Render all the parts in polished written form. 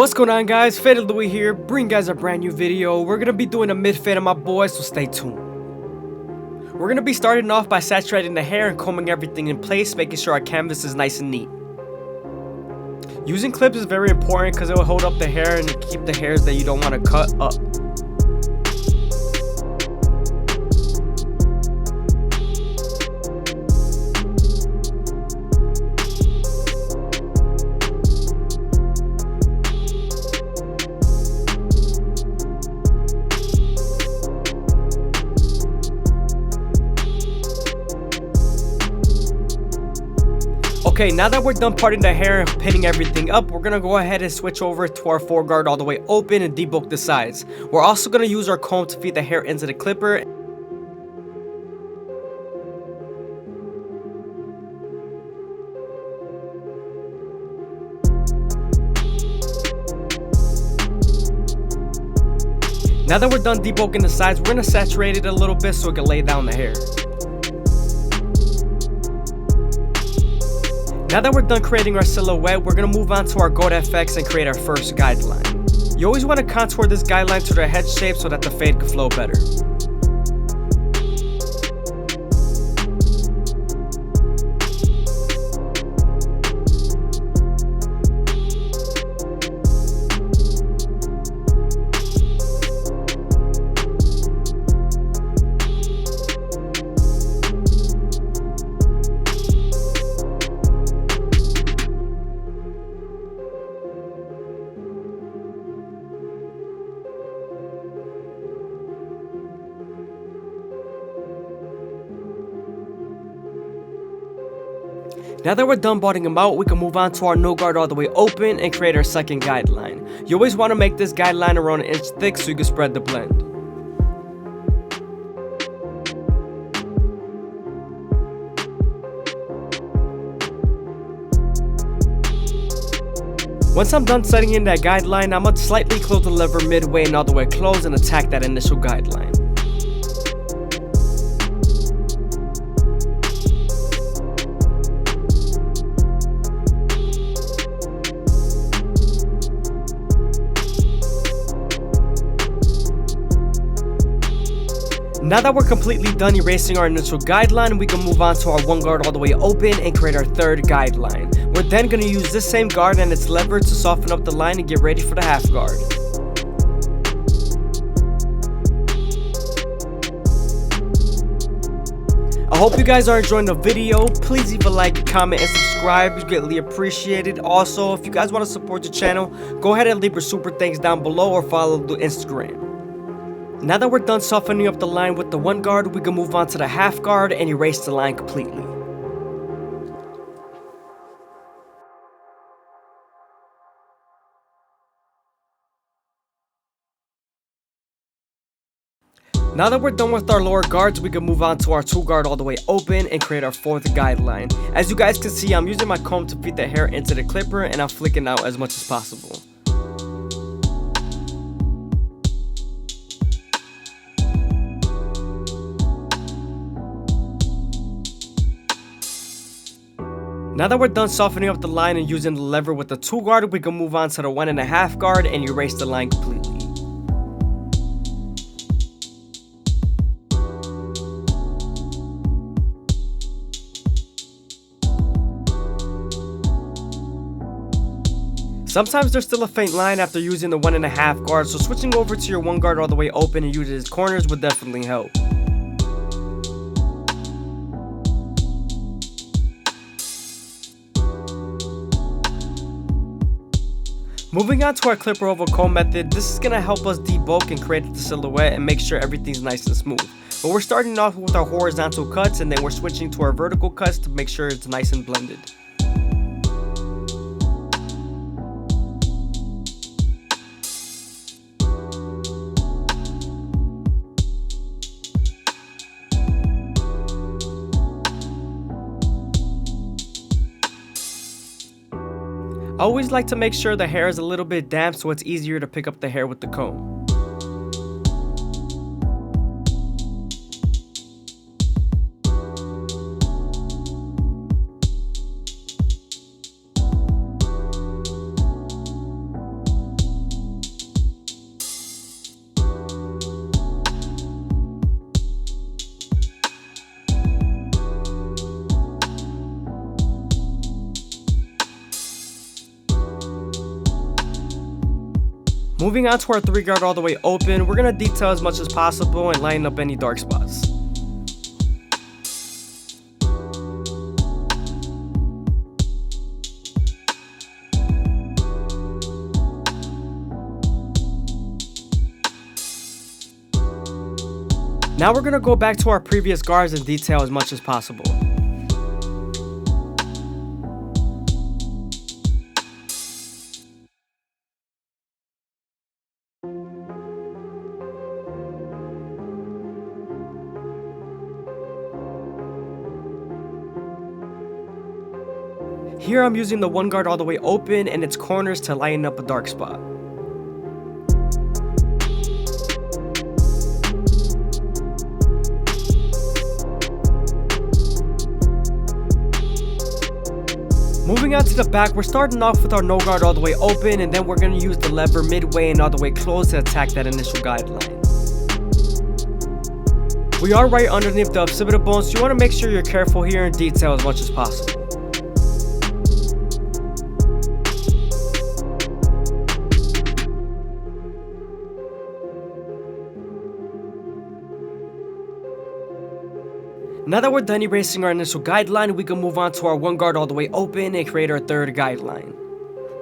What's going on, guys? FadeitLuie here, bring guys a brand new video. We're gonna be doing a mid fade on my boys, so stay tuned. We're gonna be starting off by saturating the hair and combing everything in place, making sure our canvas is nice and neat. Using clips is very important because it will hold up the hair and keep the hairs that you don't want to cut up. Okay, now that we're done parting the hair and pinning everything up, we're gonna go ahead and switch over to our foreguard all the way open and debulk the sides. We're also gonna use our comb to feed the hair into the clipper. Now that we're done debulking the sides, we're gonna saturate it a little bit so it can lay down the hair. Now that we're done creating our silhouette, we're going to move on to our Gold FX and create our first guideline. You always want to contour this guideline to the head shape so that the fade can flow better. Now that we're done botting them out, we can move on to our no guard all the way open and create our second guideline. You always want to make this guideline around an inch thick so you can spread the blend. Once I'm done setting in that guideline, I'm going to slightly close the lever midway and all the way close and attack that initial guideline. Now that we're completely done erasing our initial guideline, we can move on to our one guard all the way open and create our third guideline. We're then going to use this same guard and its lever to soften up the line and get ready for the half guard. I hope you guys are enjoying the video. Please leave a like, comment, and subscribe. It's greatly appreciated. Also, if you guys want to support the channel, go ahead and leave your super thanks down below or follow the Instagram. Now that we're done softening up the line with the one guard, we can move on to the half guard and erase the line completely. Now that we're done with our lower guards, we can move on to our two guard all the way open and create our fourth guideline. As you guys can see, I'm using my comb to feed the hair into the clipper and I'm flicking out as much as possible. Now that we're done softening up the line and using the lever with the two guard, we can move on to the 1.5 guard and erase the line completely. Sometimes there's still a faint line after using the 1.5 guard, so switching over to your one guard all the way open and using its corners would definitely help. Moving on to our clipper over comb method, this is going to help us debulk and create the silhouette and make sure everything's nice and smooth. But we're starting off with our horizontal cuts and then we're switching to our vertical cuts to make sure it's nice and blended. I always like to make sure the hair is a little bit damp so it's easier to pick up the hair with the comb. Moving on to our 3 guard all the way open, we're going to detail as much as possible and line up any dark spots. Now we're going to go back to our previous guards and detail as much as possible. Here I'm using the 1 guard all the way open and its corners to lighten up a dark spot. Moving on to the back, we're starting off with our no guard all the way open, and then we're going to use the lever midway and all the way closed to attack that initial guideline. We are right underneath the occipital bone, so you want to make sure you're careful here and detail as much as possible. Now that we're done erasing our initial guideline, we can move on to our 1 guard all the way open and create our 3rd guideline.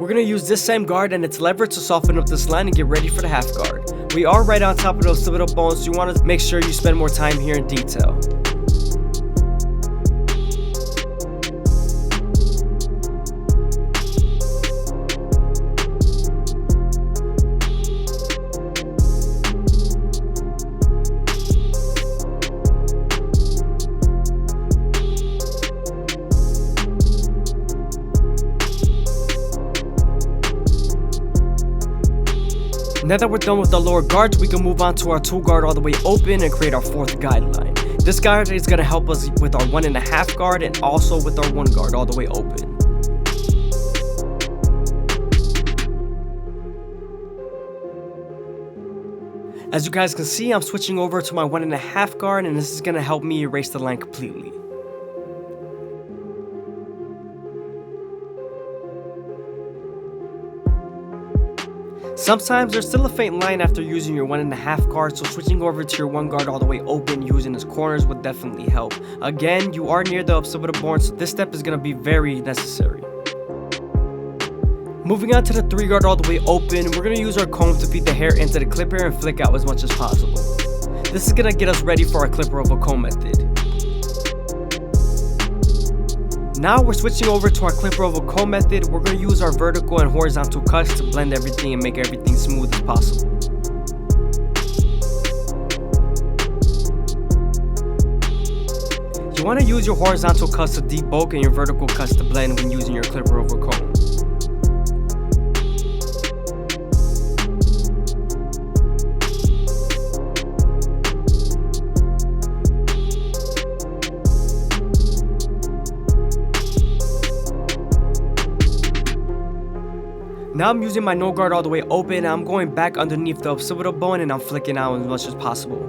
We're going to use this same guard and its lever to soften up this line and get ready for the half guard. We are right on top of those occipital bones, so you want to make sure you spend more time here in detail. Now that we're done with the lower guards, we can move on to our 2 guard all the way open and create our 4th guideline. This guard is going to help us with our 1.5 guard and also with our 1 guard all the way open. As you guys can see, I'm switching over to my 1.5 guard, and this is going to help me erase the line completely. Sometimes there's still a faint line after using your 1.5 guard, so switching over to your 1 guard all the way open using its corners would definitely help. Again, you are near the occipital bone, so this step is going to be very necessary. Moving on to the 3 guard all the way open, we're going to use our comb to feed the hair into the clipper and flick out as much as possible. This is going to get us ready for our clipper over comb method. Now we're switching over to our clipper over comb method. We're going to use our vertical and horizontal cuts to blend everything and make everything smooth as possible. You want to use your horizontal cuts to debulk and your vertical cuts to blend when using your clipper over comb. Now I'm using my no guard all the way open, and I'm going back underneath the occipital bone and I'm flicking out as much as possible.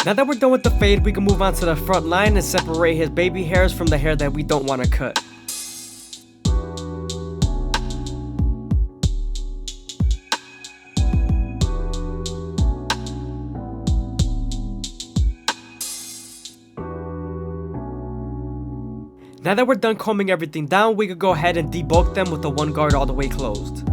Now that we're done with the fade, we can move on to the front line and separate his baby hairs from the hair that we don't want to cut. Now that we're done combing everything down, we could go ahead and debulk them with the 1 guard all the way closed.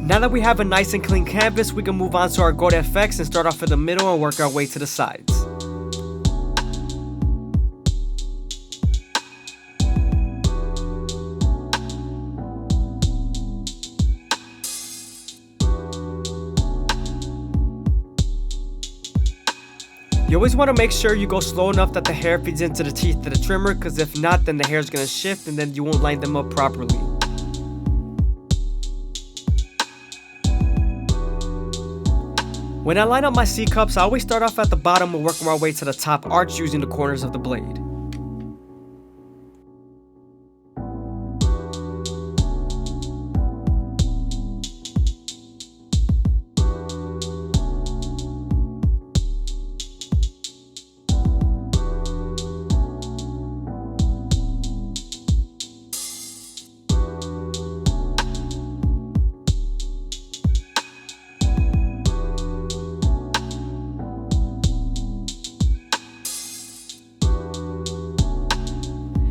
Now that we have a nice and clean canvas, we can move on to our gold FX and start off in the middle and work our way to the sides. You always want to make sure you go slow enough that the hair feeds into the teeth of the trimmer, because if not, then the hair is going to shift and then you won't line them up properly. When I line up my C-cups, I always start off at the bottom and work my way to the top arch using the corners of the blade.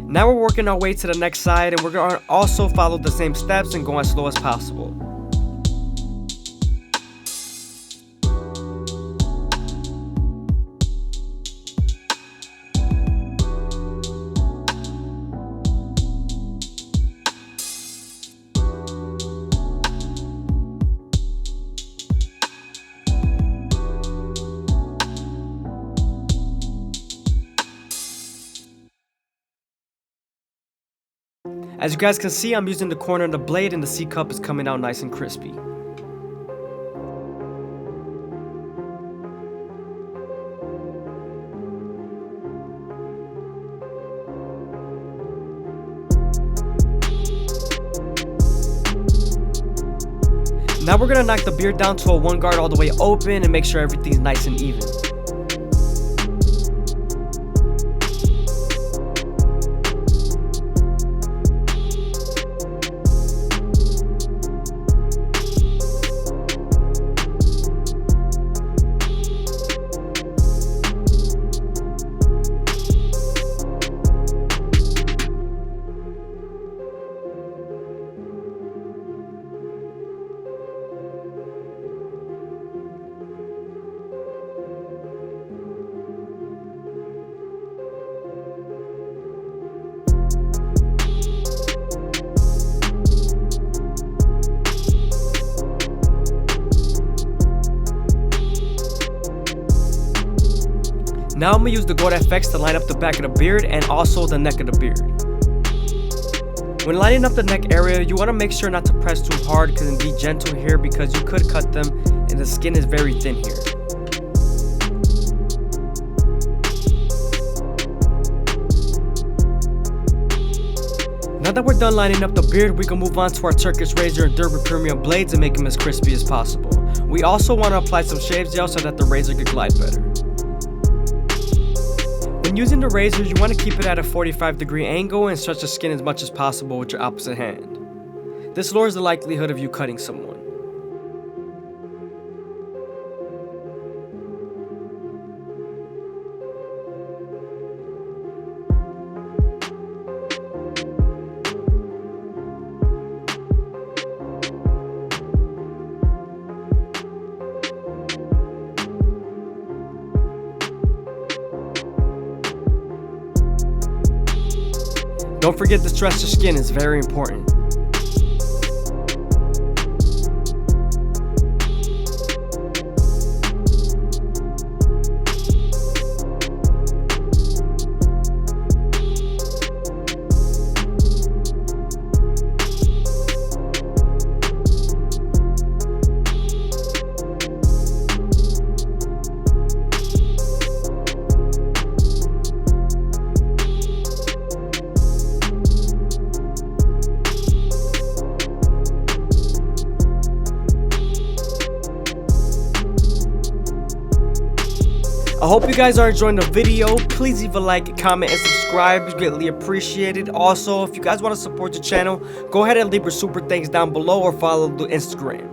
Now we're working our way to the next side, and we're going to also follow the same steps and go as slow as possible. As you guys can see, I'm using the corner of the blade and the C-cup is coming out nice and crispy. Now we're gonna knock the beard down to a 1 guard all the way open and make sure everything's nice and even. Now I'm going to use the Gold FX to line up the back of the beard and also the neck of the beard. When lining up the neck area, you want to make sure not to press too hard and be gentle here because you could cut them and the skin is very thin here. Now that we're done lining up the beard, we can move on to our Turkish razor and Derby Premium blades and make them as crispy as possible. We also want to apply some shave gel so that the razor can glide better. When using the razor, you want to keep it at a 45-degree angle and stretch the skin as much as possible with your opposite hand. This lowers the likelihood of you cutting someone. Don't forget to stretch the skin, it's very important. I hope you guys are enjoying the video. Please leave a like, comment, and subscribe. It's greatly appreciated. Also, if you guys want to support the channel, go ahead and leave your super thanks down below or follow the Instagram.